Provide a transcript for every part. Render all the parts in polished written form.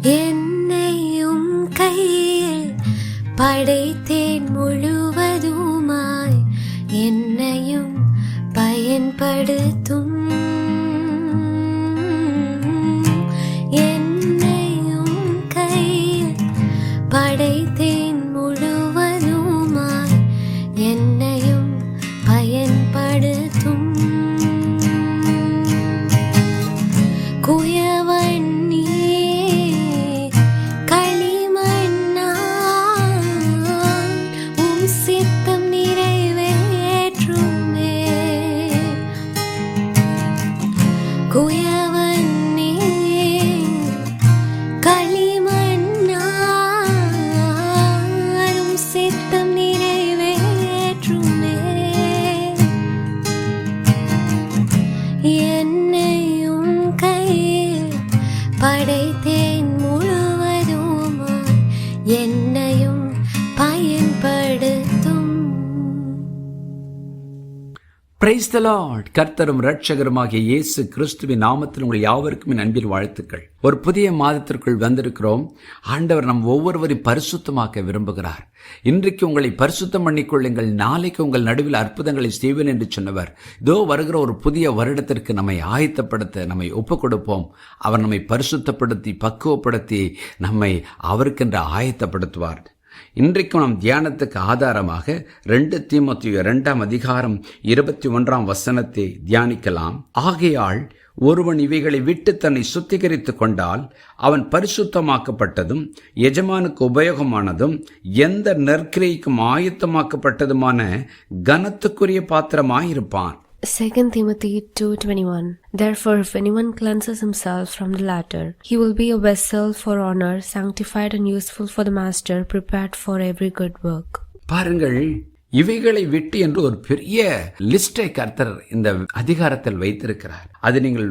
என்னையும் கையில் படைத்தேன் முழுவதுமாய், என்னையும் பயன்படுத்தும். என்னையும் கையில் படைத்தேன் முழுவதுமாய், என்னையும் பயன்படுத்தும். குயவன் குயவனே களிமண்ணாரும் சித்தம் நிறைவேற்றுமே. என்னையும் கையில் படைத்தேன் முழுவதுமாய், என்னையும் பயன்படுத்தும். Praise the Lord. கர்த்தரும் இரட்சகருமாகிய இயேசு கிறிஸ்துவின் நாமத்தில் உங்கள் யாவருக்கும் என் அன்பின் வாழ்த்துக்கள். ஒரு புதிய மாதத்திற்குள் வந்திருக்கிறோம். ஆண்டவர் நம் ஒவ்வொருவரையும் பரிசுத்தமாக்க விரும்புகிறார். இன்றைக்கு உங்களை பரிசுத்தம் பண்ணிக்கொள்ளுங்கள், நாளைக்கு உங்கள் நடுவில் அற்புதங்களை செய்வேன் என்று சொன்னவர். இதோ வருகிற ஒரு புதிய வருடத்திற்கு நம்மை ஆயத்தப்படுத்த நம்மை ஒப்புக் கொடுப்போம். அவர் நம்மை பரிசுத்தப்படுத்தி பக்குவப்படுத்தி நம்மை அவருக்கென்று ஆயத்தப்படுத்துவார். இன்றைக்கும் நம் தியானத்துக்கு ஆதாரமாக 2 தீமோத்தேயு 2:21 தியானிக்கலாம். ஆகையால் ஒருவன் இவைகளை விட்டு தன்னை சுத்திகரித்துக் கொண்டால் அவன் பரிசுத்தமாக்கப்பட்டதும் எஜமானுக்கு உபயோகமானதும் எந்த நற்கிரியைக்கும் ஆயத்தமாக்கப்பட்டதுமான கனத்துக்குரிய பாத்திரமாயிருப்பான். 2 Timothy 2:21. Therefore, if anyone cleanses himself from the latter, he will be a vessel for honor, sanctified and useful for the master, prepared for every good work. பாருங்கள், இவைகளை விட்டு என்று ஒரு பெரிய லிஸ்டை கர்த்தர் இந்த அதிகாரத்தில் வைத்திருக்கிறார். அது நீங்கள்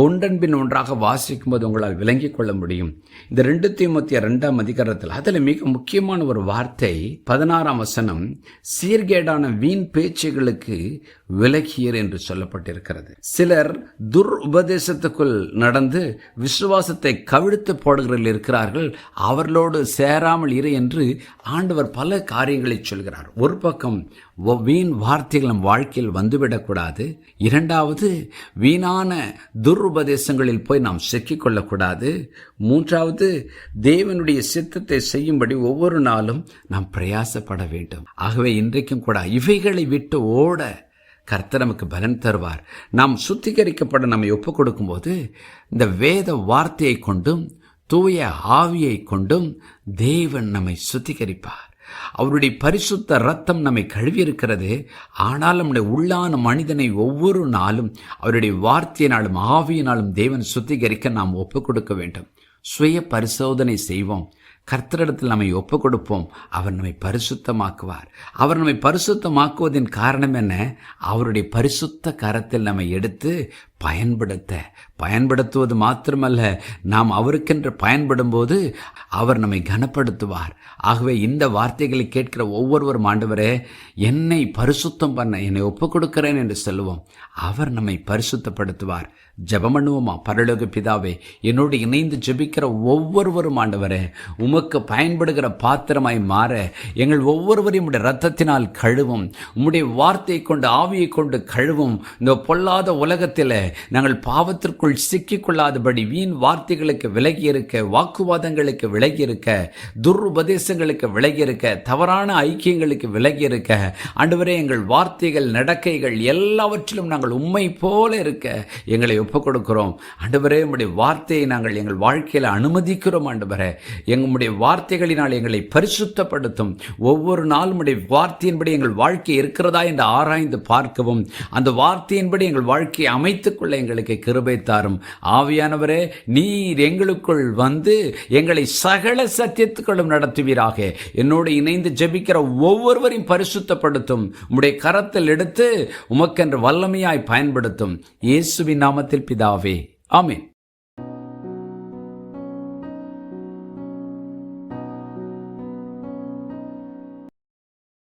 ஒன்றன் பின் ஒன்றாக வாசிக்கும் போது உங்களால் விளங்கிக் கொள்ள முடியும். இந்த 2 தீமோத்தேயு 2 அதில் மிக முக்கியமான ஒரு வார்த்தை 16 சீர்கேடான வீண் பேச்சுகளுக்கு விலகியர் என்று சொல்லப்பட்டிருக்கிறது. சிலர் துர் உபதேசத்துக்குள் நடந்து விசுவாசத்தை கவிழ்த்து போடுகிறவர்கள் இருக்கிறார்கள். அவர்களோடு சேராமல் இரு என்று ஆண்டவர் பல காரியங்களை சொல்கிறார். ஒரு பக்கம் வீண் வார்த்தைகள் நம் வாழ்க்கையில் வந்துவிடக்கூடாது. இரண்டாவது, வீணான துருபதேசங்களில் போய் நாம் சிக்கிக்கொள்ளக்கூடாது. மூன்றாவது, தேவனுடைய சித்தத்தை செய்யும்படி ஒவ்வொரு நாளும் நாம் பிரயாசப்பட வேண்டும். ஆகவே இன்றைக்கும் கூட இவைகளை விட்டு ஓட கர்த்தர் நமக்கு பலன் தருவார். நாம் சுத்திகரிக்கப்பட நம்மை ஒப்புக் கொடுக்கும் போது இந்த வேத வார்த்தையை கொண்டும் தூய ஆவியை கொண்டும் தேவன் நம்மை சுத்திகரிப்பார். அவருடைய பரிசுத்த இரத்தம் நம்மை கழுவியிருக்கிறது. ஆனால் நம்முடைய உள்ளான மனிதனை ஒவ்வொரு நாளும் அவருடைய வார்த்தையினாலும் ஆவியினாலும் தேவன் சுத்திகரிக்க நாம் ஒப்புக் கொடுக்க வேண்டும். சுய பரிசோதனை செய்வோம். கர்த்தரிடத்தில் நம்மை ஒப்புக் கொடுப்போம். அவர் நம்மை பரிசுத்தமாக்குவார். அவர் நம்மை பரிசுத்தமாக்குவதின் காரணம் என்ன? அவருடைய பரிசுத்த கரத்தில் நம்மை எடுத்து பயன்படுத்துவது மாத்திரமல்ல, நாம் அவருக்கென்று பயன்படும் போது அவர் நம்மை கனப்படுத்துவார். ஆகவே இந்த வார்த்தைகளை கேட்கிற ஒவ்வொருவரும், ஆண்டவரே என்னை பரிசுத்தம் பண்ண என்னை ஒப்புக் கொடுக்கிறேன் என்று சொல்லுவோம். அவர் நம்மை பரிசுத்தப்படுத்துவார். ஜெபம் பண்ணுவோமா? பரலோக பிதாவே, என்னோடு இணைந்து ஜெபிக்கிற ஒவ்வொருவரும் ஆண்டவரே உமக்கு பயன்படுகிற பாத்திரமாய் மாற எங்கள் ஒவ்வொருவரையும் உம்முடைய இரத்தத்தினால் கழுவும். உம்முடைய வார்த்தையை கொண்டு ஆவியை கொண்டு கழுவும். இந்த பொல்லாத உலகத்தில் நாங்கள் பாவத்திற்குள் சிக்கிக்கொள்ளாதபடி வீண் வார்த்தைகளுக்கு விலகி இருக்க, வாக்குவாதங்களுக்கு விலகி இருக்க, துருபதேசங்களுக்கு விலகி இருக்க, தவறான ஐக்கியங்களுக்கு விலகி இருக்க, ஆண்டவரே எங்கள் வார்த்தைகள் நடக்கைகள் எல்லாவற்றிலும் நாங்கள் உம்மை போல இருக்க எங்களை ஒப்புக் கொடுக்கிறோம். ஆண்டவரே உம்முடைய வார்த்தையை நாங்கள் எங்கள் வாழ்க்கையில் அனுமதிக்கிறோம். ஆண்டவரே எங்களுடைய வார்த்தைகளினால் எங்களை பரிசுத்தப்படுத்தும். ஒவ்வொரு நாளும் உடைய வார்த்தையின்படி எங்கள் வாழ்க்கை இருக்கிறதா என்று ஆராய்ந்து பார்க்கவும், அந்த வார்த்தையின்படி எங்கள் வாழ்க்கையை அமைத்துக் கொள்ள எங்களுக்கு கிருபை தாரும். ஆவியானவரே, நீர் எங்களுக்குள் வந்து எங்களை சகல சத்தியத்துக்களும் நடத்துவீராக. என்னோடு இணைந்து ஜெபிக்கிற ஒவ்வொருவரையும் பரிசுத்தப்படுத்தும். உம்முடைய கரத்தில் எடுத்து உமக்கென்று வல்லமையாய் பயன்படுத்தும். இயேசுவின் நாமத்தில் பிதாவே, ஆமென்.